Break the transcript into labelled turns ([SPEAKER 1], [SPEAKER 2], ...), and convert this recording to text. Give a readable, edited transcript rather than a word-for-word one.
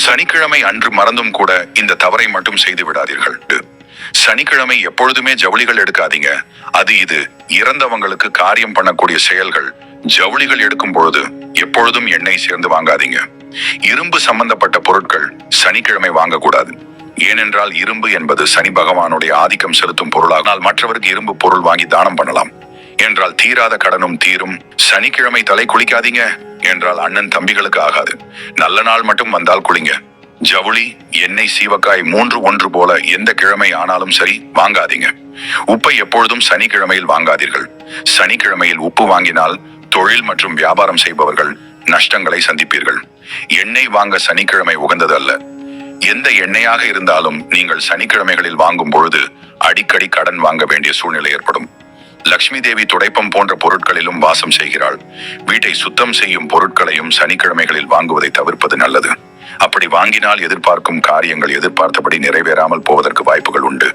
[SPEAKER 1] சனிக்கிழமை அன்று மறந்தும் கூட இந்த தவறை மட்டும் செய்து விடாதீர்கள். சனிக்கிழமை எப்பொழுதுமே ஜவுளிகள் எடுக்காதீங்க. இது இறந்தவங்களுக்கு காரியம் பண்ணக்கூடிய செயல்கள். ஜவுளிகள் எடுக்கும் பொழுது எப்பொழுதும் எண்ணெய் சேர்ந்து வாங்காதீங்க. இரும்பு சம்பந்தப்பட்ட பொருட்கள் சனிக்கிழமை வாங்கக்கூடாது. ஏனென்றால் இரும்பு என்பது சனி பகவானுடைய ஆதிக்கம் செலுத்தும் பொருளானால் மற்றவருக்கு இரும்பு பொருள் வாங்கி தானம் பண்ணலாம் என்றால் தீராத கடனும் தீரும். சனிக்கிழமை தலை குளிக்காதீங்க என்றால் அண்ணன் தம்பிகளுக்கு ஆகாது. நல்ல நாள் மட்டும் வந்தால் குளிங்க. ஜவுளி, எண்ணெய், சீவக்காய் 3 ஒன்று போல எந்த கிழமை ஆனாலும் சரி வாங்காதீங்க. உப்பை எப்பொழுதும் சனிக்கிழமையில் வாங்காதீர்கள். சனிக்கிழமையில் உப்பு வாங்கினால் தொழில் மற்றும் வியாபாரம் செய்பவர்கள் நஷ்டங்களை சந்திப்பீர்கள். எண்ணெய் வாங்க சனிக்கிழமை உகந்தது அல்ல. எந்த எண்ணெயாக இருந்தாலும் நீங்கள் சனிக்கிழமைகளில் வாங்கும் பொழுது அடிக்கடி கடன் வாங்க வேண்டிய சூழ்நிலை ஏற்படும். லக்ஷ்மி தேவி துடைப்பம் போன்ற பொருட்களிலும் வாசம் செய்கிறாள். வீட்டை சுத்தம் செய்யும் பொருட்களையும் சனிக்கிழமைகளில் வாங்குவதை தவிர்ப்பது நல்லது. அப்படி வாங்கினால் எதிர்பார்க்கும் காரியங்கள் எதிர்பார்த்தபடி நிறைவேறாமல் போவதற்கு வாய்ப்புகள் உண்டு.